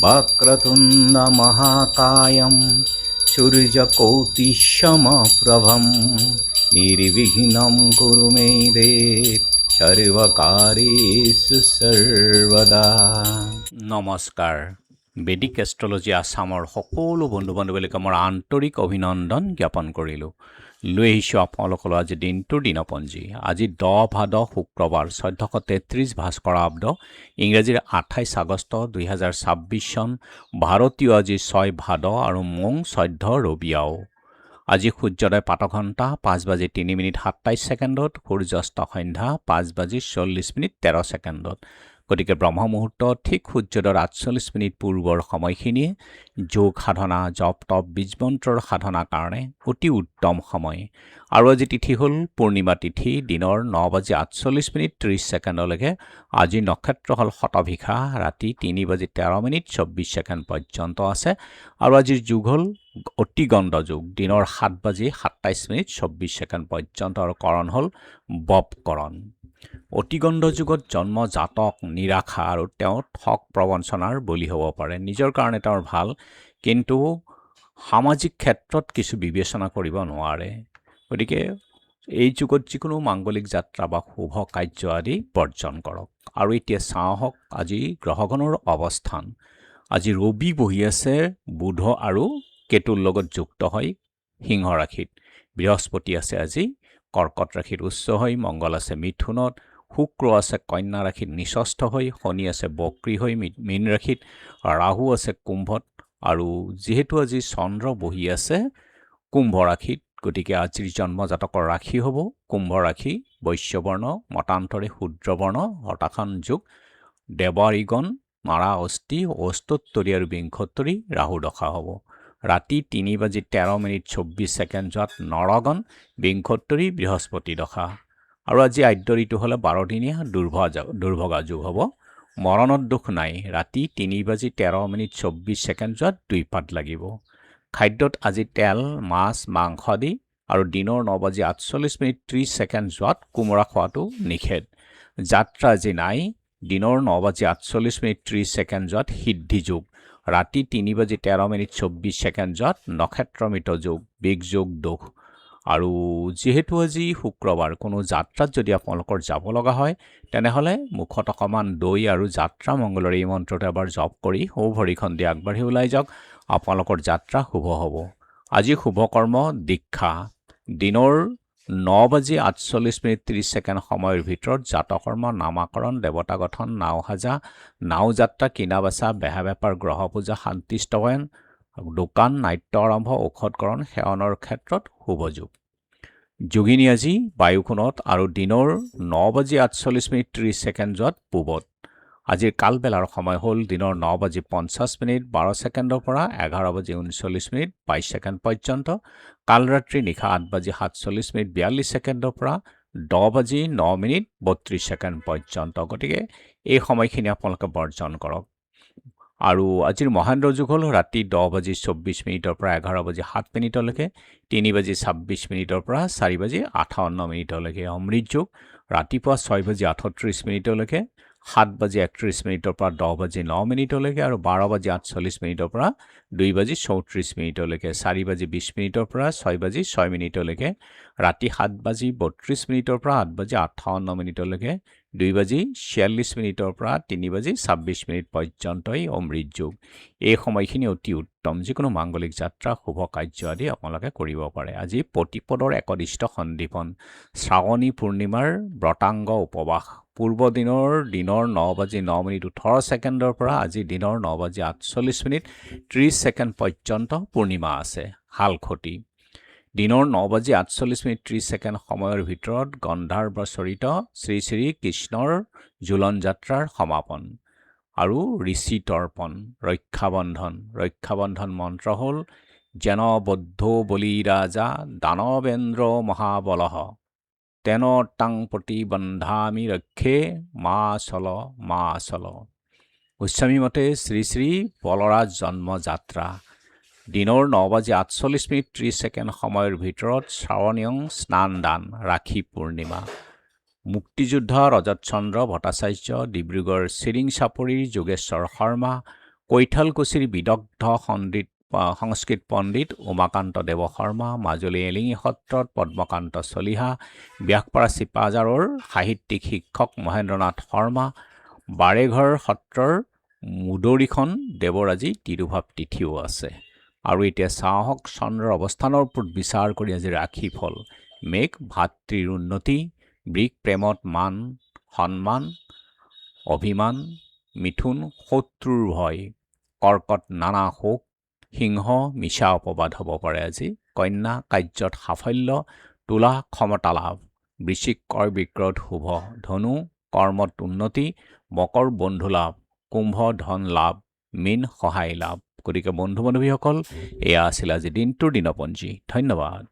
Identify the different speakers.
Speaker 1: वक्रतुण्ड महाकायं सूर्यकोटिसमप्रभं निर्विघ्नं कुरु मे देव सर्वकार्येषु सर्वदा। নমস্কাৰ। বেদিক এষ্ট্ৰলজি আছামৰ সকলো বন্ধু বান্ধৱীলৈকে মোৰ আন্তৰিক অভিনন্দন জ্ঞাপন কৰিলোঁ। লৈ আহিছোঁ আপোনালোকলৈ আজি দিনটোৰ দিনপঞ্জী। আজি 10 ভাদ শুক্ৰবাৰ 1433 ভাস্কৰাব্দ ইংৰাজীৰ 28 আগষ্ট 2026 চন, ভাৰতীয় আজি 6 ভাদ আৰু মং 14 ৰবিয়াও। আজি সূৰ্যোদয় প্ৰাতঃঘণ্টা 5:03:27 সূৰ্যাস্ত সন্ধ্যা 5:40:13। গতিকে ব্ৰহ্ম মুহূৰ্ত ঠিক সূৰ্যোদয়ৰ 48 পূৰ্বৰ সময়খিনিয়ে যোগ সাধনা, জপ তপ, বীজমন্ত্ৰৰ সাধনাৰ কাৰণে অতি উত্তম সময়। আৰু আজি তিথি হ'ল পূৰ্ণিমা তিথি, দিনৰ 9:48:30 আজি নক্ষত্ৰ হ'ল শতভিষা, ৰাতি 3:13:24 পৰ্যন্ত আছে। আৰু আজিৰ যুগ হ'ল অতি গণ্ড যুগ, দিনৰ 7:27:24 পৰ্যন্ত, আৰু কৰণ হ'ল বপকৰণ। অতিগণ্ড যুগত জন্ম জাতক নিৰাশা আৰু তেওঁ ঠগ প্ৰবঞ্চনাৰ বলি হ'ব পাৰে। নিজৰ কাৰণে তেওঁৰ ভাল, কিন্তু সামাজিক ক্ষেত্ৰত কিছু বিবেচনা কৰিব নোৱাৰে। গতিকে এই যুগত যিকোনো মাংগলিক যাত্ৰা বা শুভ কাৰ্য আদি বৰ্জন কৰক। আৰু এতিয়া চাওঁহক আজি গ্ৰহগণৰ অৱস্থান। আজি ৰবি বহি আছে বুধ আৰু কেতুৰ লগত যুক্ত হৈ সিংহ ৰাশিত, বৃহস্পতি আছে আজি কৰ্কট ৰাশিত উচ্চ হৈ, মংগল আছে মিথুনত, শুক্ৰ আছে কন্যা ৰাশিত নিচস্থ হৈ, শনি আছে বক্ৰী হৈ মীন ৰাশিত, ৰাহু আছে কুম্ভত, আৰু যিহেতু আজি চন্দ্ৰ বহি আছে কুম্ভ ৰাশিত, গতিকে আজিৰ জন্মজাতকৰ ৰাশি হ'ব কুম্ভ ৰাশি, বৈশ্যবৰ্ণ, মতান্তৰে শূদ্ৰবৰ্ণ, হতাশান যুগ, দেৱাৰীগণ, মাৰা অস্থি, অস্তোত্তৰী আৰু বিংশোত্তৰী ৰাহু দশা হ'ব। ৰাতি 3:13:24 নৰগণ, বিংশোত্তৰী বৃহস্পতি দশা। আৰু আজি আদ্য ঋতু হ'লে 12 দিনীয়া দুৰ্ভগা যুগ হ'ব। মৰণত দুখ নাই। ৰাতি 3:13:24 দুইপাত লাগিব। খাদ্যত আজি তেল, মাছ, মাংস আদি, আৰু দিনৰ 9:48:30 কোমোৰা খোৱাটো নিষেধ। যাত্ৰা আজি নাই। দিনৰ 9:48:30 সিদ্ধি যুগ, ৰাতি 3:13:24 নক্ষত্ৰমৃত যুগ, বিগ যোগ দোষ। আৰু যিহেতু আজি শুক্ৰবাৰ, কোনো যাত্ৰাত যদি আপোনালোকৰ যাব লগা হয়, তেনেহ'লে মুখত অকণমান দৈ আৰু যাত্ৰা মংগলৰ এই মন্ত্ৰটো এবাৰ জপ কৰি সৌ ভৰিখন দি আগবাঢ়ি ওলাই যাওক, আপোনালোকৰ যাত্ৰা শুভ হ'ব। আজি শুভকৰ্ম দীক্ষা। দিনৰ 9:48:30 সময়ৰ ভিতৰত জাতকৰ্ম, নামাকৰণ, দেৱতা গঠন, নাও সাজা, নাও যাত্ৰা, কিনা বেচা, বেহা বেপাৰ, গ্ৰহ পূজা, শান্তি স্তৱয়ন, দোকান, নাট্য আৰম্ভ, ঔষধকৰণ, সেৱনৰ ক্ষেত্ৰত শুভ যুগ। যোগিনী আজি বায়ুকোণত আৰু দিনৰ 9:48:30 পূবত। আজিৰ কালবেলাৰ সময় হ'ল দিনৰ 9:50:12 পৰা 11:39:22 পৰ্যন্ত। কালৰাত্ৰি নিশা 8:47:42 পৰা 10:09:32 পৰ্যন্ত। গতিকে এই সময়খিনি আপোনালোকে বৰ্জন কৰক। আৰু আজিৰ মহেন্দ্ৰ যুগ হ'ল ৰাতি 10:24 পৰা 11:07 3:26 পৰা 4:58 অমৃত যুগ, ৰাতিপুৱা 6:38 7:31 পৰা 10:09 আৰু 12:48 পৰা 2:34 4:20 পৰা 6:06 ৰাতি 7:32 পৰা 8:58 2:46 পৰা 3:26 পৰ্যন্তই অমৃত যুগ। এই সময়খিনি অতি উত্তম, যিকোনো মাংগলিক যাত্ৰা, শুভ কাৰ্য আদি আপোনালোকে কৰিব পাৰে। আজি প্ৰতিপদৰ একদিষ্ট সন্দীপন, শ্ৰাৱণী পূৰ্ণিমাৰ ব্ৰতাংগ উপবাস। পূৰ্ব দিনৰ 9:09:18 পৰা আজি দিনৰ 9:48:30 পৰ্যন্ত পূৰ্ণিমা আছে। হালখতি দিনৰ 9:48:30 সময়ৰ ভিতৰত গন্ধাৰ্ব চৰিত শ্ৰী শ্ৰী কৃষ্ণৰ জোলন যাত্ৰাৰ সমাপন। আৰু ঋষি তৰ্পণ, ৰক্ষাবন্ধন মন্ত্ৰ হ'ল যেন বদ্ধ বলি ৰাজা দানৱেন্দ্ৰ মহাবলহ তেন তাং প্ৰতিবন্ধামি ৰক্ষে মা চল। গোস্বামী মতে শ্ৰী শ্ৰী বলৰাজ জন্মযাত্ৰা। দিনৰ 9:48:30 সময়ৰ ভিতৰত শ্ৰাৱণীয়ং স্নান দান, ৰাখি পূৰ্ণিমা। মুক্তিযোদ্ধা ৰজত চন্দ্ৰ ভট্টাচাৰ্য, ডিব্ৰুগড় চিৰিং চাপৰিৰ যোগেশ্বৰ শৰ্মা, কৈঠালকুছিৰ বিদগ্ধ সংস্কৃত পণ্ডিত উমাকান্ত দেৱ শৰ্মা, মাজুলী এলিঙি সত্ৰত পদ্মকান্ত চলিহা, ব্যাসপাৰা চিপাঝাৰৰ সাহিত্যিক শিক্ষক মহেন্দ্ৰনাথ শৰ্মা, বাৰেঘৰ সত্ৰৰ মুদৰিখন দেৱৰ আজি তিৰুভাৱ তিথিও আছে। আৰু এতিয়া চাওঁ আহক চন্দ্ৰৰ অৱস্থানৰ ওপৰত বিচাৰ কৰি আজি ৰাশিফল। মেঘ ভাতৃৰ উন্নতি, বৃষ প্ৰেমত মান সন্মান অভিমান, মিথুন শত্ৰুৰ ভয়, কৰ্কট নানা শোক, সিংহ মিছা অপবাদ হ'ব পাৰে আজি, কন্যা কাৰ্যত সাফল্য, তুলা ক্ষমতা লাভ, বৃশ্চিক ক্ৰয় বিক্ৰয়ত শুভ, ধনু কৰ্মত উন্নতি, মকৰ বন্ধু লাভ, কুম্ভ ধন লাভ, মীন সহায় লাভ। গতিকে বন্ধু বান্ধৱীসকল, এয়া আছিল আজি দিনটোৰ দিনপঞ্জী। ধন্যবাদ।